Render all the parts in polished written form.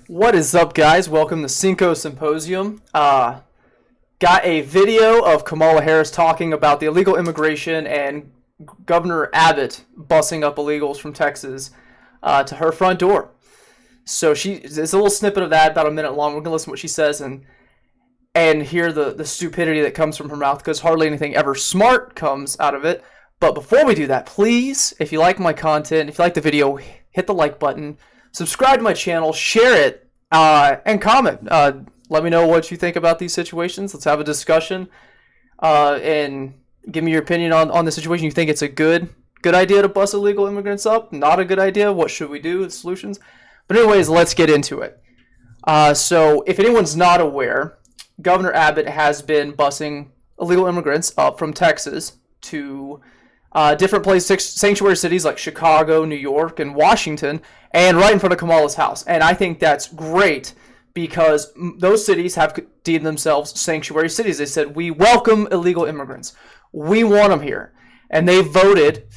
What is up, guys? Welcome to Cinco Symposium. Got a video of Kamal Harris talking about the illegal immigration and Governor Abbott busing up illegals from Texas to her front door. So it's a little snippet of that, about a minute long. We're gonna listen to what she says and hear the stupidity that comes from her mouth, because hardly anything ever smart comes out of it. But before we do that, please, if you like my content, if you like the video, hit the like button, subscribe to my channel, share it, and comment. Let me know what you think about these situations. Let's have a discussion, and give me your opinion on the situation. You think it's a good idea to bus illegal immigrants up? Not a good idea? What should we do? Solutions? But anyways, let's get into it. So if anyone's not aware, Governor Abbott has been busing illegal immigrants up from Texas to different places, sanctuary cities like Chicago, New York, and Washington, and right in front of Kamala's house. And I think that's great, because those cities have deemed themselves sanctuary cities. They said, we welcome illegal immigrants. We want them here. And they voted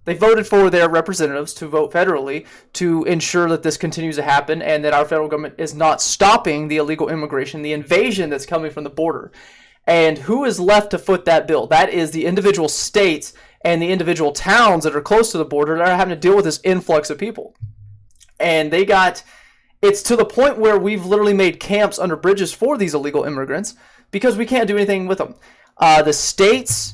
they voted for their representatives to vote federally to ensure that this continues to happen, and that our federal government is not stopping the illegal immigration, the invasion that's coming from the border. And who is left to foot that bill? That is the individual states and the individual towns that are close to the border that are having to deal with this influx of people. And it's to the point where we've literally made camps under bridges for these illegal immigrants because we can't do anything with them. The states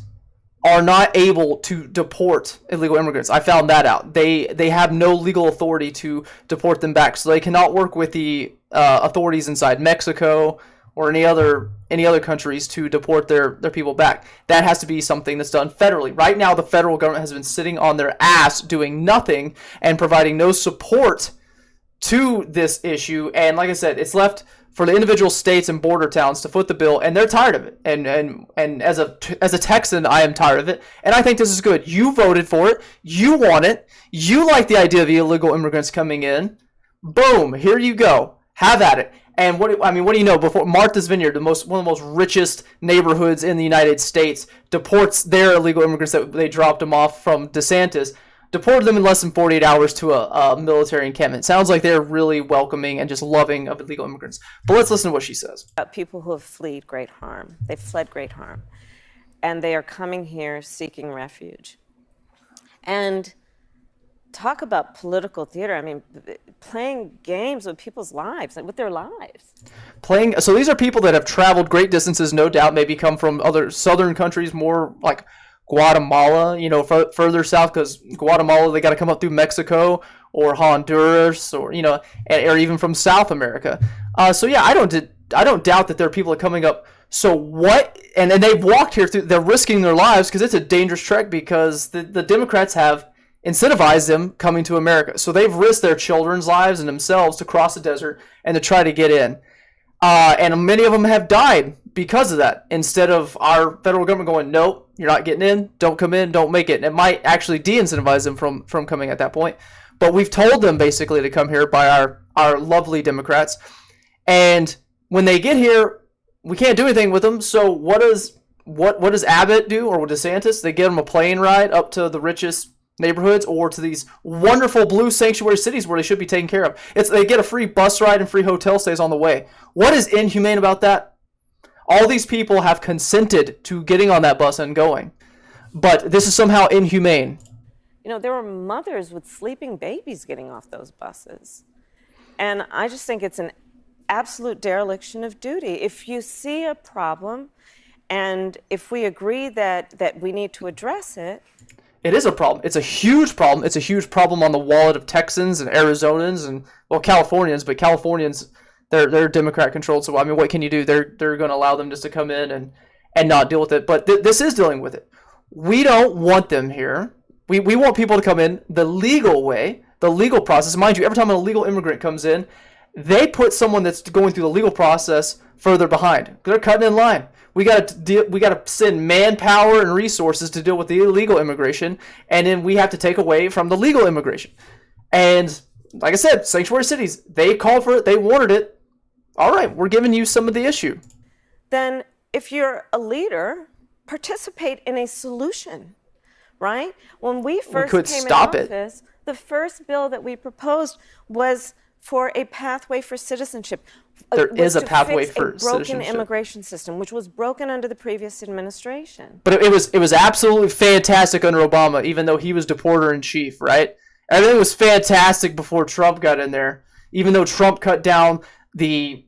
are not able to deport illegal immigrants. I found that out. They have no legal authority to deport them back, so they cannot work with the authorities inside Mexico or any other countries to deport their people back. That has to be something that's done federally. Right now, the federal government has been sitting on their ass doing nothing and providing no support to this issue. And like I said, it's left for the individual states and border towns to foot the bill, and they're tired of it. And as a Texan, I am tired of it. And I think this is good. You voted for it. You want it. You like the idea of the illegal immigrants coming in. Boom, here you go. Have at it. And what do you know? Before Martha's Vineyard, one of the most richest neighborhoods in the United States, deports their illegal immigrants that they dropped them off from DeSantis, deported them in less than 48 hours to a military encampment. Sounds like they're really welcoming and just loving of illegal immigrants. But let's listen to what she says. People who have fled great harm. They've fled great harm. And they are coming here seeking refuge. And talk about political theater. I mean, playing games with people's lives, with their lives. So these are people that have traveled great distances, no doubt, maybe come from other southern countries, more like Guatemala, further south, because Guatemala, they got to come up through Mexico or Honduras, or even from South America. So yeah, I don't doubt that there are people that are coming up. So what? And they've walked here through. They're risking their lives because it's a dangerous trek, because the Democrats have incentivized them coming to America. So they've risked their children's lives and themselves to cross the desert and to try to get in. And many of them have died because of that, instead of our federal government going, nope, you're not getting in, don't come in, don't make it. And it might actually de-incentivize them from coming at that point. But we've told them basically to come here by our lovely Democrats. And when they get here, we can't do anything with them. So what does Abbott do, or DeSantis? They give them a plane ride up to the richest neighborhoods or to these wonderful blue sanctuary cities where they should be taken care of. They get a free bus ride and free hotel stays on the way. What is inhumane about that? All these people have consented to getting on that bus and going, but this is somehow inhumane. There were mothers with sleeping babies getting off those buses. And I just think it's an absolute dereliction of duty. If you see a problem, and if we agree that we need to address it, it is a problem. It's a huge problem. It's a huge problem on the wallet of Texans and Arizonans and, Californians. But Californians, they're Democrat controlled. So, what can you do? They're going to allow them just to come in and not deal with it. But this is dealing with it. We don't want them here. We want people to come in the legal way, the legal process. Mind you, every time an illegal immigrant comes in, they put someone that's going through the legal process further behind. They're cutting in line. We got to send manpower and resources to deal with the illegal immigration, and then we have to take away from the legal immigration. And like I said, sanctuary cities, they called for it, they wanted it. All right, we're giving you some of the issue. Then if you're a leader, participate in a solution, right? When we first came in office, The first bill that we proposed was for a pathway for citizenship. There Was is a to pathway fix for a broken citizenship. immigration system, which was broken under the previous administration. But it was absolutely fantastic under Obama, even though he was deporter in chief, right? Everything was fantastic before Trump got in there, even though Trump cut down the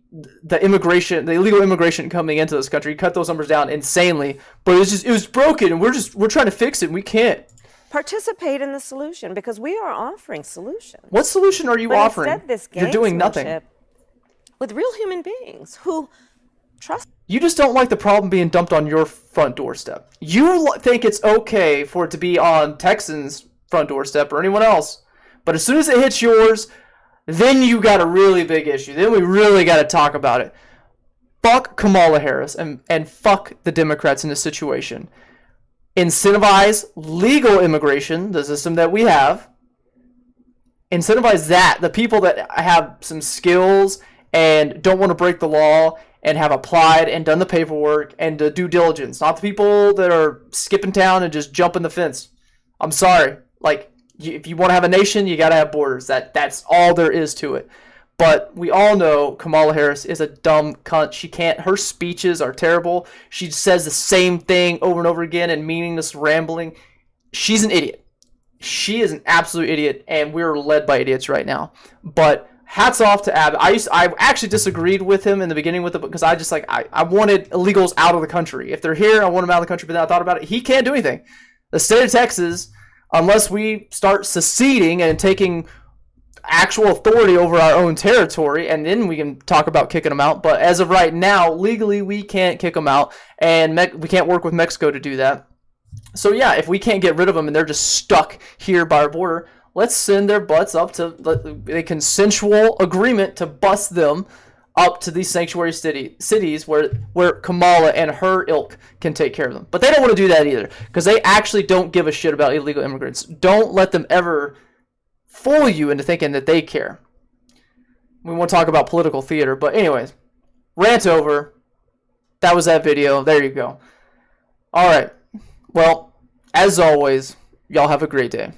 illegal immigration coming into this country. He cut those numbers down insanely, but it was broken, and we're trying to fix it, and we can't. Participate in the solution, because we are offering solutions. What solution are you But offering? instead, this You're doing nothing. gamesmanship with real human beings who trust. You just don't like the problem being dumped on your front doorstep. You think it's okay for it to be on Texans' front doorstep or anyone else, but as soon as it hits yours, then you got a really big issue. Then we really got to talk about it. Fuck Kamala Harris and fuck the Democrats in this situation. Incentivize legal immigration, the system that we have. Incentivize that. The people that have some skills and don't want to break the law and have applied and done the paperwork and the due diligence. Not the people that are skipping town and just jumping the fence. I'm sorry. Like, if you want to have a nation, you got to have borders. That's all there is to it. But we all know Kamala Harris is a dumb cunt. She can't. Her speeches are terrible. She says the same thing over and over again and meaningless rambling. She's an idiot. She is an absolute idiot, and we're led by idiots right now. But hats off to Abbott. I actually disagreed with him in the beginning with it because I wanted illegals out of the country. If they're here, I want them out of the country. But then I thought about it. He can't do anything. The state of Texas, unless we start seceding and taking actual authority over our own territory, and then we can talk about kicking them out. But as of right now, legally, we can't kick them out, and we can't work with Mexico to do that. So yeah, if we can't get rid of them and they're just stuck here by our border, let's send their butts up to a consensual agreement to bust them up to these sanctuary cities where Kamala and her ilk can take care of them. But they don't want to do that either, because they actually don't give a shit about illegal immigrants. Don't let them ever fool you into thinking that they care. We won't talk about political theater, but anyways, rant over. That was that video. There you go. All right. Well, as always, y'all have a great day.